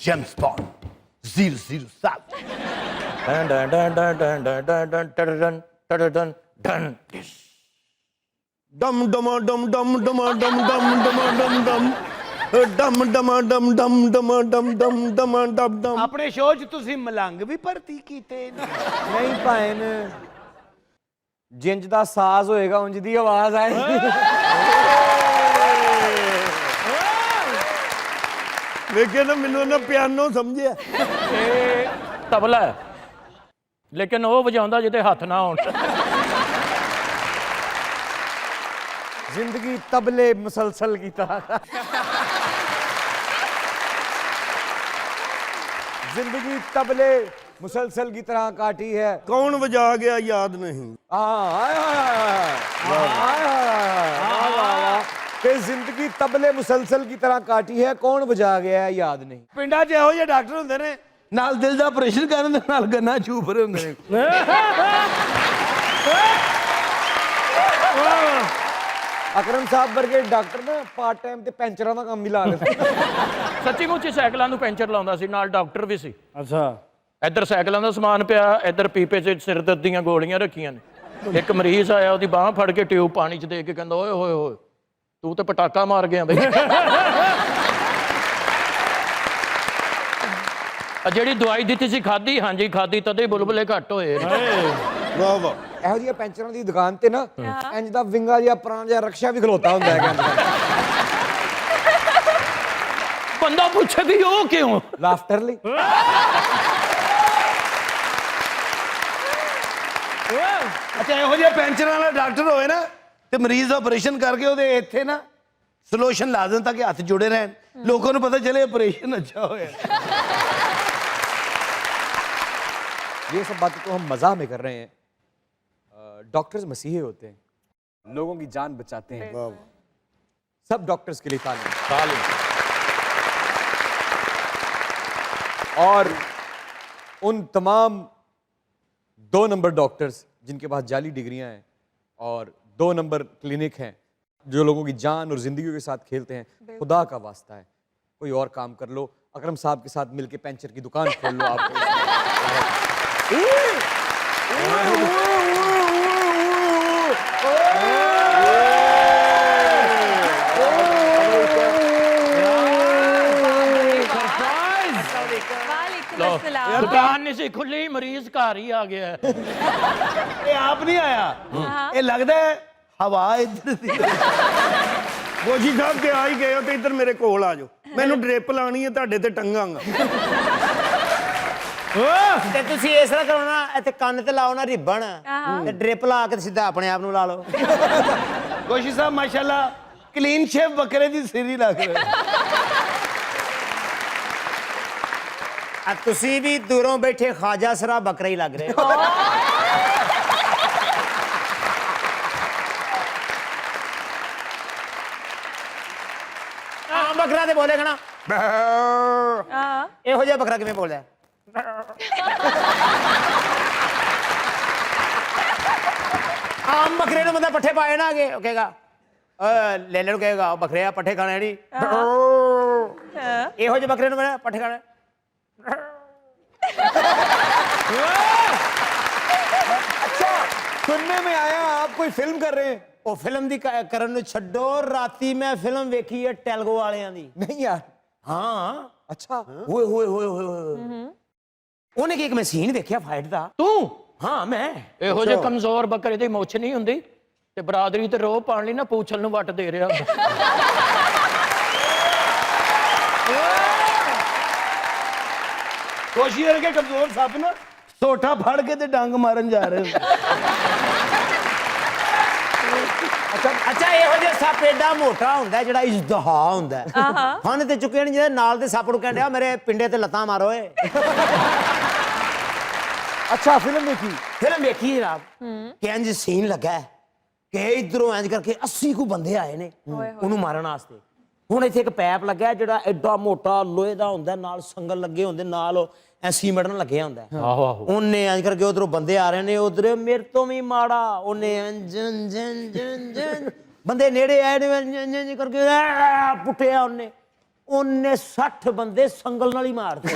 James Bond 007 ਡਮ ਡਮਾ ਡਮ ਡਮ ਡਮਾ ਡਮ ਡਮ ਡਮਾ ਡਮ ਡਮ ਡਮ ਡਮਾ ਡਮ ਡਮ ਡਮਾ ਡਮ ਡਮ ਡਮਾ ਡਮ ਡਮ। ਆਪਣੇ show 'ਚ ਤੁਸੀਂ ਮਲੰਗ ਵੀ ਭਰਤੀ ਕੀਤੇ ਨੇ? ਨਹੀਂ ਭਾਇਨ ਜਿੰਜ ਦਾ ਸਾਜ਼ ਹੋਏਗਾ ਉਂਝ ਦੀ ਆਵਾਜ਼ ਆਏਗੀ। ਵੇਖਿਆ ਨਾ ਮੈਨੂੰ ਉਹਨਾਂ ਪਿਆਨੋ ਸਮਝਿਆ। ਇਹ ਤਬਲਾ ਹੈ ਲੇਕਿਨ ਉਹ ਵਜਾਉਂਦਾ ਜਿਹਦੇ ਹੱਥ ਨਾ ਹੋਣ। जिंदगी तबले मुसलसल की तरह जिंदगी तबले मुसलसल की तरह काटी है। ਕੌਣ ਵਜਾ ਗਿਆ ਯਾਦ ਨਹੀਂ। कि जिंदगी तबले मुसलसल की तरह काटी है कौन बजा गया है याद नहीं। ਪਿੰਡਾਂ 'ਚ ਇਹੋ ਜਿਹੇ ਡਾਕਟਰ ਹੁੰਦੇ ਨੇ ਨਾਲ ਦਿਲ ਦਾ ਆਪਰੇਸ਼ਨ ਕਰਨ ਦੇ ਨਾਲ ਗੰਨਾ ਛੂਪ ਰਹੇ ਹੁੰਦੇ ਨੇ। ਅਕਰਮ ਸਾਹਿਬ ਵਰਗੇ ਡਾਕਟਰ ਨਾ ਪਾਰਟ ਟਾਈਮ ਤੇ ਪੈਂਚਰਾਂ ਦਾ ਕੰਮ ਹੀ ਲਾ ਲੈਂਦੇ। ਸੱਚੀ ਮੁੱਚੀ ਸਾਈਕਲਾਂ ਨੂੰ ਪੈਂਚਰ ਲਾਉਂਦਾ ਸੀ, ਨਾਲ ਡਾਕਟਰ ਵੀ ਸੀ। ਅੱਛਾ ਇੱਧਰ ਸਾਈਕਲਾਂ ਦਾ ਸਮਾਨ ਪਿਆ, ਇੱਧਰ ਪੀਪੇ 'ਚ ਸਿਰ ਦਰਦ ਦੀਆਂ ਗੋਲੀਆਂ ਰੱਖੀਆਂ ਨੇ। ਇੱਕ ਮਰੀਜ਼ ਆਇਆ, ਉਹਦੀ ਬਾਂਹ ਫੜ ਕੇ ਟਿਊਬ ਪਾਣੀ 'ਚ ਦੇ ਕੇ ਕਹਿੰਦਾ ਓਏ ਹੋਏ ਹੋਏ ਤੂੰ ਤੇ ਪਟਾਕਾ ਮਾਰ ਗਿਆ ਬਈ। ਜਿਹੜੀ ਦਵਾਈ ਦਿੱਤੀ ਸੀ ਖਾਧੀ? ਹਾਂਜੀ ਖਾਧੀ, ਤਦੇ ਬੁਲਬੁਲੇ ਘੱਟ ਹੋਏ। ਵਾਹ ਵਾਹ। ਇਹੋ ਜਿਹੀਆਂ ਪੈਂਚਰਾਂ ਦੀ ਦੁਕਾਨ ਤੇ ਨਾ ਇੰਜ ਦਾ ਵਿੰਗਾ ਜਿਹਾ ਪੁਰਾਣਾ ਜਿਹਾ ਰਕਸ਼ਾ ਵੀ ਖਲੋਤਾ ਹੁੰਦਾ ਹੈ ਕਹਿੰਦੇ। ਬੰਦਾ ਪੁੱਛੇ ਵੀ ਉਹ ਕਿਉਂ? ਲਾਫਟਰ ਲਈ। ਅੱਛਾ ਇਹੋ ਜਿਹੇ ਪੈਂਚਰਾਂ ਵਾਲਾ ਡਾਕਟਰ ਹੋਏ ਨਾ ਤੇ ਮਰੀਜ਼ ਦਾ ਆਪਰੇਸ਼ਨ ਕਰਕੇ ਉਹਦੇ ਇੱਥੇ ਨਾ ਸੋਲੂਸ਼ਨ ਲਾ ਦੇਣ ਤਾਂ ਕਿ ਹੱਥ ਜੁੜੇ ਰਹਿਣ, ਲੋਕਾਂ ਨੂੰ ਪਤਾ ਚਲੇ ਆਪਰੇਸ਼ਨ अच्छा ਹੋਇਆ। ये सब बातें तो हम मजाक में कर रहे हैं। डॉक्टर्स मसीहे होते हैं, लोगों की जान बचाते हैं। सब डॉक्टर्स के लिए तालीम। और उन तमाम 2 नंबर डॉक्टर्स जिनके पास जाली डिग्रियां हैं और 2 नंबर क्लिनिक हैं, जो लोगों की जान और जिंदगी के साथ खेलते हैं, खुदा का वास्ता है कोई और काम कर लो। अकरम साहब के साथ मिलके पेंचर की दुकान खोल लो। आप दुकान नहीं सी खुली, मरीज घर ही आ गया। ਇਹ ਆਪ ਨਹੀਂ ਆਇਆ, ਇਹ ਲੱਗਦਾ ਹੈ ਹਵਾ ਇੱਧਰ ਦੀ। ਗੋਜੀ ਸਾਹਿਬ ਤੇ ਆ ਹੀ ਗਏ ਹੋ ਤੇ ਇੱਧਰ ਮੇਰੇ ਕੋਲ ਆ ਜਾਓ, ਮੈਨੂੰ ਡ੍ਰਿਪ ਲਾਣੀ ਹੈ ਤੁਹਾਡੇ ਤੇ ਟੰਗਾਂਗਾ। ਤੇ ਤੁਸੀਂ ਇਸ ਤਰ੍ਹਾਂ ਕਰੋ ਨਾ, ਇੱਥੇ ਕੰਨ ਤੇ ਲਾਓ ਨਾ ਰਿਬਨ ਤੇ ਡ੍ਰਿਪ ਲਾ ਕੇ ਸਿੱਧਾ ਆਪਣੇ ਆਪ ਨੂੰ ਲਾ ਲਓ। ਗੋਸ਼ੀ ਸਾਹਿਬ ਮਾਸ਼ਾਅੱਲਾ ਕਲੀਨ ਸ਼ੇਵ ਬੱਕਰੇ ਦੀ ਸਿਰੀ ਲੱਗ ਰਿਹਾ। ਤੁਸੀਂ ਵੀ ਦੂਰੋਂ ਬੈਠੇ ਖਾਜਾ ਸਰਾ ਬੱਕਰਾ ਹੀ ਲੱਗ ਰਹੇ ਹੋ। ਆਮ ਬੱਕਰਾ ਤੇ ਬੋਲੇਗਾ ਨਾ, ਇਹੋ ਜਿਹਾ ਬੱਕਰਾ ਕਿਵੇਂ ਬੋਲਦਾ? ਆਮ ਬੱਕਰੇ ਨੂੰ ਬੰਦਾ ਪੱਠੇ ਪਾਏ ਨਾ ਅੱਗੇ, ਉਹ ਕਹੇਗਾ ਲੈ ਲੈਣ, ਕਹੇਗਾ ਬੱਕਰੇ ਆ ਪੱਠੇ ਖਾਣੇ ਨਹੀਂ। ਇਹੋ ਜਿਹੇ ਬੱਕਰੇ ਨੂੰ ਮੈਂ ਪੱਠੇ ਖਾਣੇ। अच्छा सुनने में आया आप कोई फिल्म कर रहे हैं? ਉਹ ਫਿਲਮ ਦੀ ਕਰਨ ਨੂੰ ਛੱਡੋ, ਰਾਤੀ ਮੈਂ ਫਿਲਮ ਵੇਖੀ ਹੈ ਟੈਲਗੋ ਵਾਲਿਆਂ ਦੀ। नहीं यार। ਹਾਂ अच्छा ਓਏ ਹੋਏ ਹੋਏ ਹੋਏ ਉਹਨੇ ਕੀ ਇੱਕ ਮੈਂ ਸੀਨ ਵੇਖਿਆ ਫਾਈਟ ਦਾ। ਤੂੰ ਹਾਂ ਮੈਂ ਇਹੋ ਜਿਹੇ ਕਮਜ਼ੋਰ ਬੱਕਰੇ ਦੀ ਮੁੱਛ ਨਹੀਂ ਹੁੰਦੀ ਤੇ ਬਰਾਦਰੀ ਤੇ ਰੋਹ ਪਾਣ ਲਈ ਨਾ ਪੂਛਲ ਨੂੰ ਵੱਟ ਦੇ ਰਿਹਾ ਹੁੰਦਾ। ਗੋਸ਼ੀ ਵਰਗੇ ਕਮਜ਼ੋਰ ਸੱਪ ਨਾ ਸੋਟਾ ਫੜ ਕੇ ਤੇ ਡੰਗ ਮਾਰਨ ਜਾ ਰਹੇ ਹੁੰਦੇ। ਅੱਛਾ ਇਹੋ ਜਿਹਾ ਸੱਪ ਏਡਾ ਮੋਟਾ ਹੁੰਦਾ ਜਿਹੜਾ ਇਜ਼ਦਹਾ ਹੁੰਦਾ। ਹਨ ਤੇ ਚੁੱਕੇ ਨੇ ਜਿਹਦੇ ਨਾਲ ਦੇ ਸੱਪ ਨੂੰ ਕਹਿੰਦੇ ਮੇਰੇ ਪਿੰਡੇ ਤੇ ਲੱਤਾਂ ਮਾਰੋ ਏ। अच्छा फिल्म देखी? ਫਿਲਮ ਵੇਖੀ ਜਨਾਬ ਕਿ ਇੰਜ ਸੀਨ ਲੱਗਾ ਕਿ ਇਧਰੋਂ ਇੰਜ ਕਰਕੇ 80 ਕੁ ਬੰਦੇ ਆਏ ਨੇ ਉਹਨੂੰ ਮਾਰਨ ਵਾਸਤੇ। ਹੁਣ ਇੱਥੇ ਇੱਕ ਪੈਪ ਲੱਗਾ ਜਿਹੜਾ ਐਡਾ ਮੋਟਾ ਲੋਹੇ ਦਾ ਹੁੰਦਾ, ਨਾਲ ਸੰਗਲ ਲੱਗੇ ਹੁੰਦੇ, ਨਾਲ ਐ ਸੀਮੈਂਟ ਨਾਲ ਲੱਗਿਆ ਹੁੰਦਾ। ਆਹੋ ਆਹੋ ਉਹਨੇ ਇੰਜ ਕਰਕੇ ਉਧਰੋਂ ਬੰਦੇ ਆ ਰਹੇ ਨੇ, ਉਧਰ ਮੇਰੇ ਤੋਂ ਵੀ ਮਾੜਾ ਉਹਨੇ ਬੰਦੇ ਨੇੜੇ ਆਏ ਨੇ ਇੰਜ ਕਰਕੇ ਪੁੱਟਿਆ ਉਹਨੇ 60 ਬੰਦੇ ਸੰਗਲ ਨਾਲ ਹੀ ਮਾਰਦੇ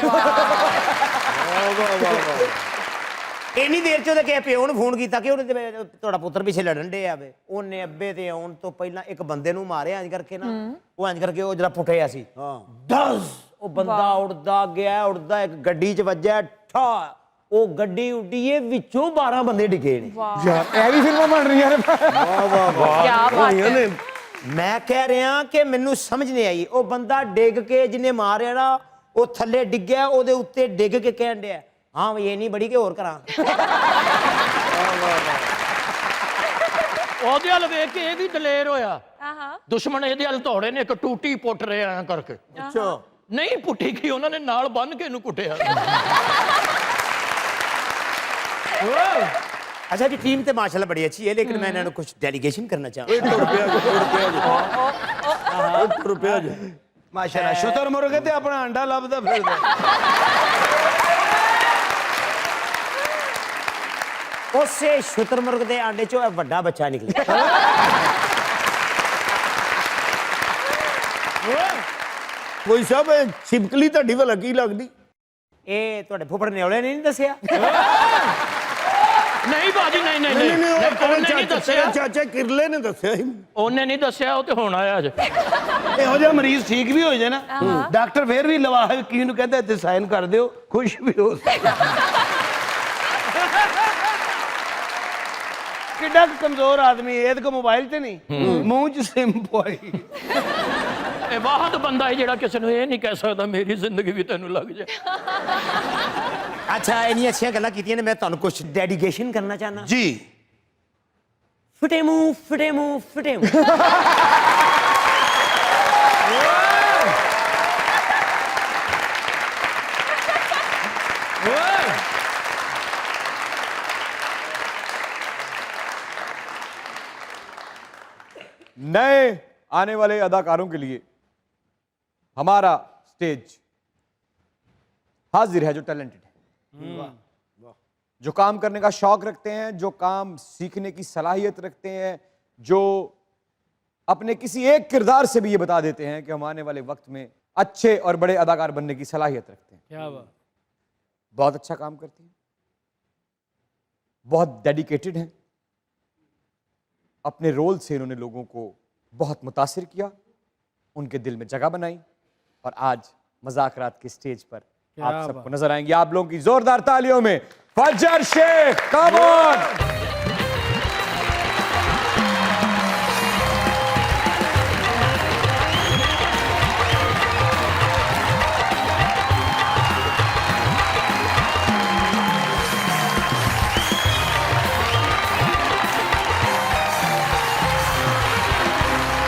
ਇੰਨੀ ਦੇਰ ਚ ਉਹਦੇ ਕਿਸੇ ਪਿਓ ਨੂੰ ਫੋਨ ਕੀਤਾ ਕਿ ਉਹਨੇ ਤੁਹਾਡਾ ਪੁੱਤਰ ਪਿੱਛੇ ਲੜਨ ਡੇ ਆਵੇ ਉਹਨੇ ਅੱਬੇ ਤੇ ਆਉਣ ਤੋਂ ਪਹਿਲਾਂ ਇੱਕ ਬੰਦੇ ਨੂੰ ਮਾਰਿਆ ਇੰਜ ਕਰਕੇ ਨਾ ਉਹ ਇੰਜ ਕਰਕੇ ਉਹ ਜਿਹੜਾ ਪੁੱਟਿਆ ਸੀ ਦਸ ਉਹ ਬੰਦਾ ਉੜਦਾ ਗਿਆ ਉੜਦਾ ਇੱਕ ਗੱਡੀ ਚ ਵੱਜਿਆ ਠਾ ਉਹ ਗੱਡੀ ਉੱਡੀਏ ਵਿੱਚੋਂ 12 ਬੰਦੇ ਡਿੱਗੇ ਨੇ ਯਾਰ ਇਹ ਵੀ ਫਿਲਮਾਂ ਬਣ ਰਹੀਆਂ ਨੇ ਕੀ ਬਾਤ ਹੈ ਮੈਂ ਕਹਿ ਰਿਹਾ ਕਿ ਮੈਨੂੰ ਸਮਝ ਨਹੀਂ ਆਈ ਉਹ ਬੰਦਾ ਡਿੱਗ ਕੇ ਜਿਹਨੇ ਮਾਰਿਆ ਨਾ ਉਹ ਥੱਲੇ ਡਿੱਗਿਆ ਉਹਦੇ ਉੱਤੇ ਡਿੱਗ ਕੇ ਕਹਿਣ ਡਿਆ ਹਾਂ ਵੀ ਇਹ ਨਹੀਂ ਬੜੀ ਕਿ ਹੋਰ ਕਰਾਂ ਉਹਦੇ ਵੱਲ ਵੇਖ ਕੇ ਇਹ ਵੀ ਦਲੇਰ ਹੋਇਆ ਦੁਸ਼ਮਣ ਇਹਦੇ ਵੱਲ ਦੌੜੇ ਨੇ ਇੱਕ ਟੂਟੀ ਪੁੱਟ ਰਿਹਾ ਐ ਕਰਕੇ ਅੱਛਾ ਨਹੀਂ ਪੁੱਟੀ ਕੀ ਉਹਨਾਂ ਨੇ ਨਾਲ ਬੰਨ ਕੇ ਇਹਨੂੰ ਕੁੱਟਿਆ अच्छा जी टीम तो माशाल्लाह बड़ी अच्छी है लेकिन मैं इन्होंने कुछ डेलीगेशन करना चाहूँ ਮਾਸ਼ਾਅੱਲਾ ਸ਼ੁਤਰ ਮੁਰਗੇ ਤੇ ਆਪਣਾ ਅੰਡਾ ਲੱਭਦਾ ਫਿਰਦਾ ਉਸੇ ਸ਼ੁਤਰਮੁਰਗ ਦੇ ਆਂਡੇ ਚੋਂ ਇੱਕ ਵੱਡਾ ਬੱਚਾ ਨਿਕਲਿਆ ਕੋਈ ਸਾਹਿਬ ਛਿਪਕਲੀ ਤੁਹਾਡੀ ਭਲਾ ਕੀ ਲੱਗਦੀ ਇਹ ਤੁਹਾਡੇ ਫੁੱਫੜ ਨਿਓਲੇ ਨੇ ਨਹੀਂ ਦੱਸਿਆ ਨਹੀਂ ਬਾਜੀ ਨਹੀਂ ਨਹੀਂ ਨਹੀਂ ਨਹੀਂ ਉਹਨੇ ਨਹੀਂ ਦੱਸਿਆ ਚਾਚਾ ਕਿਰਲੇ ਨੇ ਦੱਸਿਆ ਸੀ ਉਹਨੇ ਨਹੀਂ ਦੱਸਿਆ ਉਹ ਤੇ ਹੁਣ ਆਇਆ ਅੱਜ ਇਹੋ ਜਿਹਾ ਮਰੀਜ਼ ਠੀਕ ਵੀ ਹੋ ਜਾਏ ਨਾ ਡਾਕਟਰ ਫੇਰ ਵੀ ਲਵਾਹ ਕੀ ਨੂੰ ਕਹਿੰਦਾ ਇੱਥੇ ਸਾਈਨ ਕਰ ਦਿਓ ਖੁਸ਼ ਵੀ ਹੋ ਕਿੱਡਾ ਕਮਜ਼ੋਰ ਆਦਮੀ ਇਹਦੇ ਕੋ ਮੋਬਾਈਲ ਤੇ ਨਹੀਂ ਮੂੰਹ 'ਚ ਸਿਮ ਪਵਾਈ ਇਹ ਬਾਹਤ ਬੰਦਾ ਹੈ ਜਿਹੜਾ ਕਿਸੇ ਨੂੰ ਇਹ ਨਹੀਂ ਕਹਿ ਸਕਦਾ ਮੇਰੀ ਜ਼ਿੰਦਗੀ ਵੀ ਤੈਨੂੰ ਲੱਗ ਜਾਏ ਅੱਛਾ ਇੰਨੀਆਂ ਅੱਛੀਆਂ ਗੱਲਾਂ ਕੀਤੀਆਂ ਨੇ ਮੈਂ ਤੁਹਾਨੂੰ ਕੁਝ ਡੈਡੀਕੇਸ਼ਨ ਕਰਨਾ ਚਾਹਨਾ ਜੀ ਫਟੇ ਮੂੰਹ ਫਟੇ ਮੂੰਹ ਫਟੇ ਮੂੰਹ नए आने वाले अदाकारों के लिए हमारा स्टेज हाजिर है जो टैलेंटेड है जो काम करने का शौक रखते हैं जो काम सीखने की सलाहियत रखते हैं जो अपने किसी एक किरदार से भी ये बता देते हैं कि हम आने वाले वक्त में अच्छे और बड़े अदाकार बनने की सलाहियत रखते हैं क्या बात बहुत अच्छा काम करते हैं बहुत डेडिकेटेड हैं अपने रोल से इन्होंने लोगों को बहुत मुतासिर किया उनके दिल में जगह बनाई और आज मज़ाकरात के स्टेज पर आप सबको नजर आएंगे आप लोगों की जोरदार तालियों में फजर शेख कम ऑन